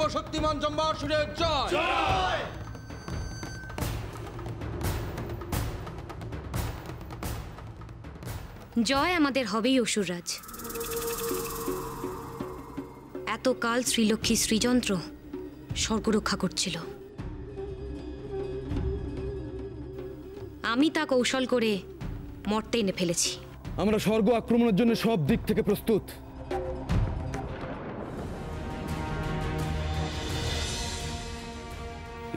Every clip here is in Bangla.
সর্বশক্তিমান জম্বাসুরের জয়। জয় আমাদের হবেই অসুররাজ। এতকাল শ্রীলক্ষ্মী শ্রীযন্ত্র স্বর্গ রক্ষা করছিল, আমি তা কৌশল করে মর্তে এনে ফেলেছি। আমরা স্বর্গ আক্রমণের জন্য সব দিক থেকে প্রস্তুত।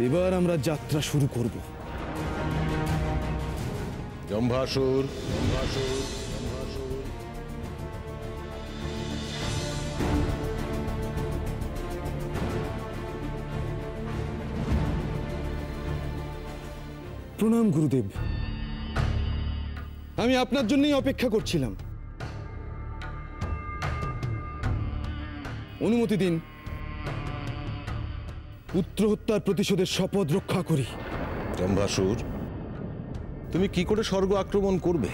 এবার আমরা যাত্রা শুরু করব। জম্ভাসুর, প্রণাম গুরুদেব। আমি আপনার জন্যই অপেক্ষা করছিলাম। অনুমতি দিন, পুত্র হত্যার প্রতিশোধের শপথ রক্ষা করি। জম্ভাসুর, তুমি কি করে স্বর্গ আক্রমণ করবে?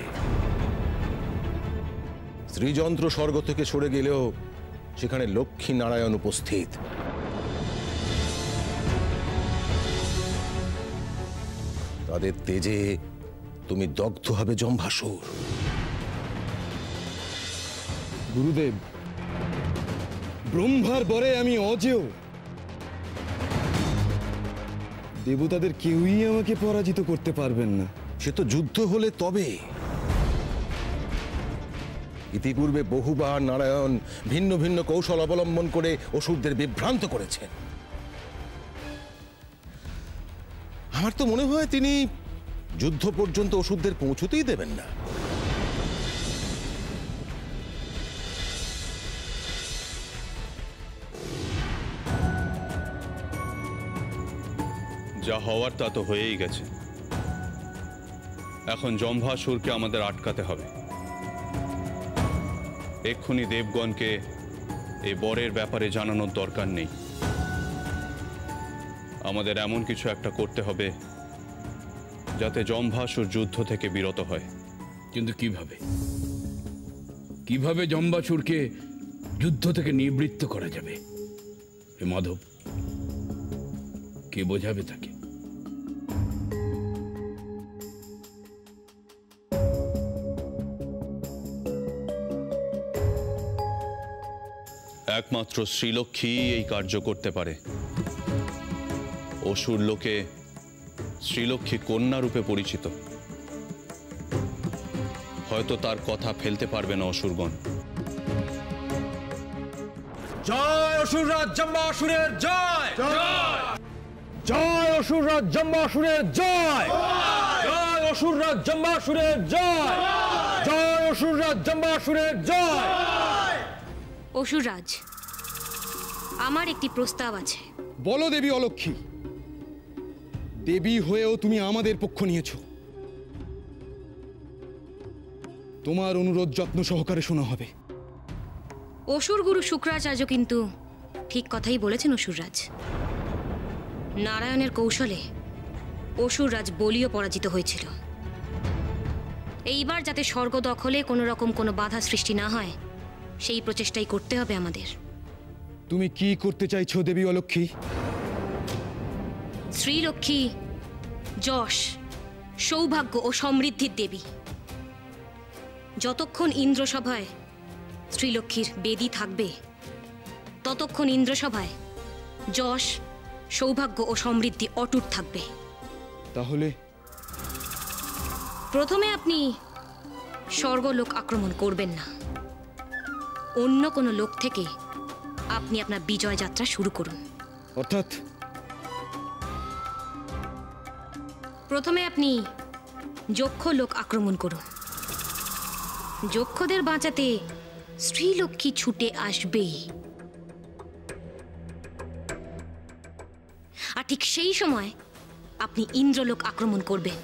শ্রীযন্ত্র স্বর্গ থেকে সরে গেলেও সেখানে লক্ষ্মী নারায়ণ উপস্থিত। তাদের তেজে তুমি দগ্ধ হবে জম্ভাসুর। গুরুদেব, ব্রহ্মার বরে আমি অজেয়। দেবতাদের কেউই আমাকে পরাজিত করতে পারবেন না। সে তো যুদ্ধ হলে তবে। ইতিপূর্বে বহুবার নারায়ণ ভিন্ন ভিন্ন কৌশল অবলম্বন করে অসুরদের বিভ্রান্ত করেছেন। আমার তো মনে হয় তিনি যুদ্ধ পর্যন্ত অসুরদের পৌঁছতেই দেবেন না। যা হওয়ার তা তো হয়েই গেছে। এখন জম্ভাসুরকে আমাদের আটকাতে হবে। এক্ষুনি দেবগণকে এই বরের ব্যাপারে জানানোর দরকার নেই। আমাদের এমন কিছু একটা করতে হবে যাতে জম্ভাসুর যুদ্ধ থেকে বিরত হয়। কিন্তু কিভাবে জম্বাসুরকে যুদ্ধ থেকে নিবৃত্ত করা যাবে? হে মাধব, কে বোঝাবে তাকে? একমাত্র শ্রীলক্ষ্মী এই কার্য করতে পারে। অসুর লোকে শ্রীলক্ষ্মী কন্যা রূপে পরিচিত। হয়তো তার কথা ফেলতে পারবে না অসুরগণ। জয় অসুররাজ জম্বাসুরের জয়। জয় অসুররাজ জম্বাসুরের জয়। জয় অসুররাজ জম্বাসুরের জয়। জয় অসুররাজ জম্বাসুরের জয়। অসুররাজ, আমার একটি প্রস্তাব আছে। বলো দেবী অলক্ষ্মী। দেবী হয়েও তুমি আমাদের পক্ষ নিয়েছ। তোমার অনুরোধ যত্ন সহকারে শোনা হবে। অসুর গুরু শুক্রাচার্য কিন্তু ঠিক কথাই বলেছেন অসুররাজ। নারায়ণের কৌশলে অসুররাজ বলিও পরাজিত হয়েছিল। এইবার যাতে স্বর্গ দখলে কোনো রকম কোনো বাধা সৃষ্টি না হয়, সেই প্রচেষ্টাই করতে হবে আমাদের। তুমি কি করতে চাইছো দেবী অলক্ষ্মী? শ্রীলক্ষ্মী যশ, সৌভাগ্য ও সমৃদ্ধির দেবী। যতক্ষণ ইন্দ্রসভায় শ্রীলক্ষ্মীর বেদী থাকবে, ততক্ষণ ইন্দ্রসভায় যশ, সৌভাগ্য ও সমৃদ্ধি অটুট থাকবে। তাহলে প্রথমে আপনি স্বর্গলোক আক্রমণ করবেন না। অন্য কোনো লোক থেকে আপনি আপনার বিজয় যাত্রা শুরু করুন। অর্থাৎ প্রথমে আপনি যক্ষ লোক আক্রমণ করুন। যক্ষদের বাঁচাতে শ্রীলক্ষ্মী ছুটে আসবেই। আর ঠিক সেই সময় আপনি ইন্দ্রলোক আক্রমণ করবেন।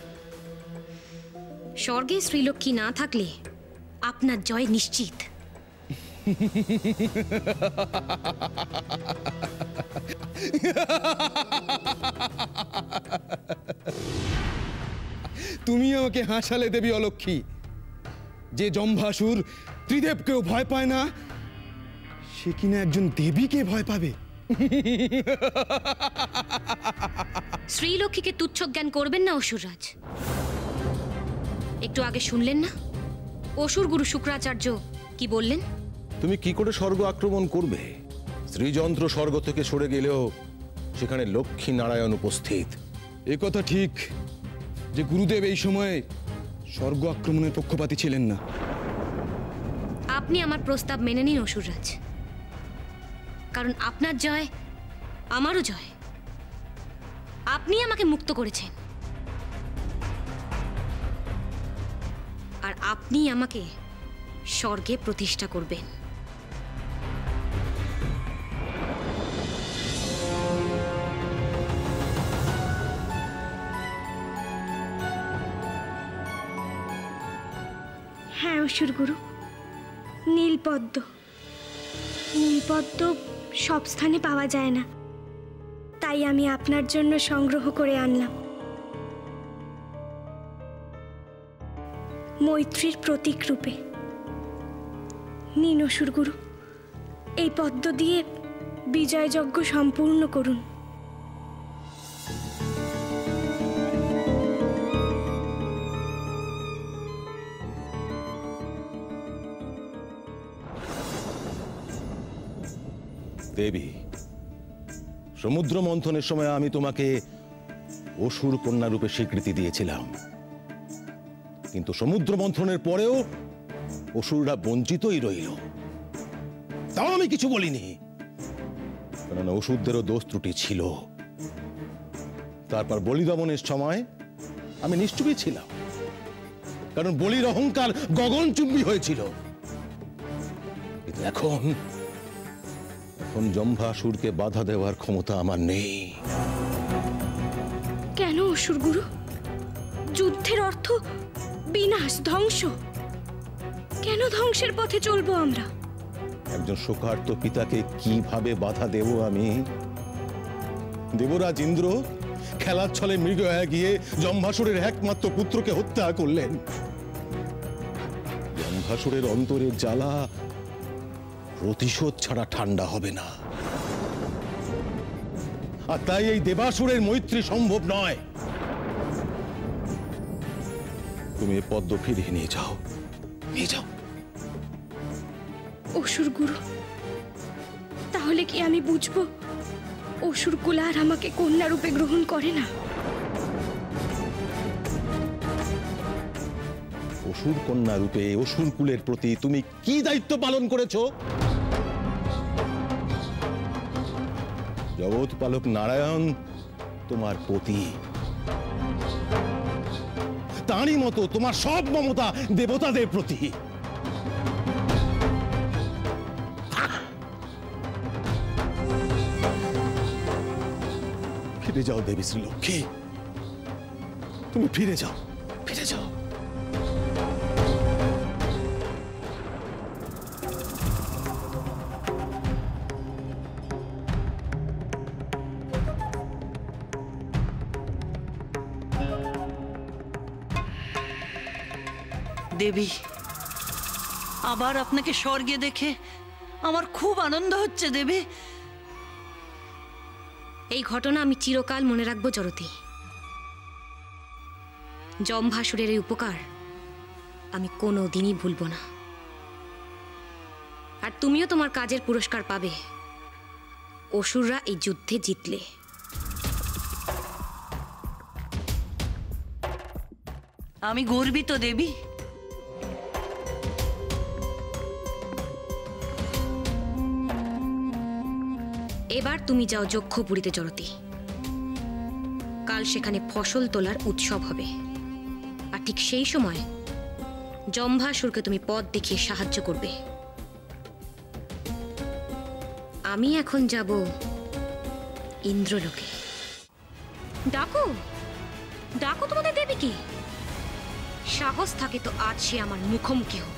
স্বর্গে শ্রীলক্ষ্মী না থাকলে আপনার জয় নিশ্চিত। তুমি আমাকে হাসালে দেবী অলক্ষ্মী। যে জম্ভাসুর ত্রিদেবকেও ভয় পায় না, সে কিনা একজন দেবীকে ভয় পাবে। শ্রীলক্ষ্মীকে তুচ্ছ জ্ঞান করবেন না অসুররাজ। একটু আগে শুনলেন না অসুর গুরু শুক্রাচার্য কি বললেন? তুমি কি করে স্বর্গ আক্রমণ করবে? শ্রীযন্ত্র স্বর্গ থেকে সরে গেলেও সেখানে লক্ষ্মী নারায়ণ উপস্থিত। এ কথা ঠিক যে গুরুদেব এই সময়ে স্বর্গ আক্রমণের পক্ষপাতী ছিলেন না। আপনি আমার প্রস্তাব মেনে নিন অসুররাজ, কারণ আপনার জয় আমারও জয়। আপনি আমাকে মুক্ত করেছেন, আর আপনি আমাকে স্বর্গে প্রতিষ্ঠা করবেন। হ্যাঁ অসুরগুরু, নীলপদ্ম। নীলপদ্ম সব স্থানে পাওয়া যায় না, তাই আমি আপনার জন্য সংগ্রহ করে আনলাম। মৈত্রীর প্রতীক রূপে নিন অসুরগুরু, এই পদ্ম দিয়ে বিজয়যজ্ঞ সম্পূর্ণ করুন। দেবী, সমুদ্র মন্থনের সময় আমি তোমাকে অসুর কন্যা রূপে স্বীকৃতি দিয়েছিলাম, কিন্তু সমুদ্র মন্থনের পরেও অসুররা বঞ্চিতই রইল। তাও আমি কিছু বলিনি, কারণ অসুরদেরও দোষ ত্রুটি ছিল। তারপর বলি দমনের সময় আমি নিশ্চুপই ছিলাম, কারণ বলির অহংকার গগনচুম্বী হয়েছিল। কিন্তু এখন জম্ভাসুরকে বাধা দেওয়ার ক্ষমতা আমার নেই। কেন অসুরগুরু? যুদ্ধের অর্থ বিনাশ, ধ্বংস। কেন ধ্বংসের পথে চলবো আমরা? একজন শোকার্ত পিতাকে কিভাবে বাধা দেব আমি? দেবরাজ ইন্দ্র খেলার ছলে মৃগ হয়ে গিয়ে জম্ভাসুরের একমাত্র পুত্রকে হত্যা করলেন। জম্ভাসুরের অন্তরের জ্বালা প্রতিশোধ ছাড়া ঠান্ডা হবে না, আর তাই এই দেবাসুরের মৈত্রী সম্ভব নয়। তুমি পদ্ম ফিরিয়ে নিয়ে যাও, নিয়ে যাও। অসুরগুরু, তাহলে কি আমি বুঝবো অসুরকুল আর আমাকে কন্যা রূপে গ্রহণ করে না? অসুর কন্যা রূপে অসুর কুলের প্রতি তুমি কি দায়িত্ব পালন করেছো? জগৎ পালক নারায়ণ তোমার পতি, তারই মতো তোমার সব মমতা দেবতাদের প্রতি। ফিরে যাও দেবী শ্রীলক্ষ্মী, তুমি ফিরে যাও, ফিরে যাও। দেবী, আবার আপনাকে স্বর্গে দেখে আমার খুব আনন্দ হচ্ছে দেবী। এই ঘটনা আমি চিরকাল মনে রাখবো জরতি। জম্ভাসুরের এই উপকার আমি কোনোদিনই ভুলবো না। আর তুমিও তোমার কাজের পুরস্কার পাবে অসুররা এই যুদ্ধে জিতলে। আমি গর্বিত দেবী। এবার তুমি যাও যক্ষপুরীতে জরতি। কাল সেখানে ফসল তোলার উৎসব হবে, আর ঠিক সেই সময় জম্ভাসুরকে তুমি পথ দেখিয়ে সাহায্য করবে। আমি এখন যাব ইন্দ্রলোকে। ডাকো, ডাকো তোমাদের দেবীকে। সাহস থাকে তো আজ সে আমার মুখোমুখি হোক।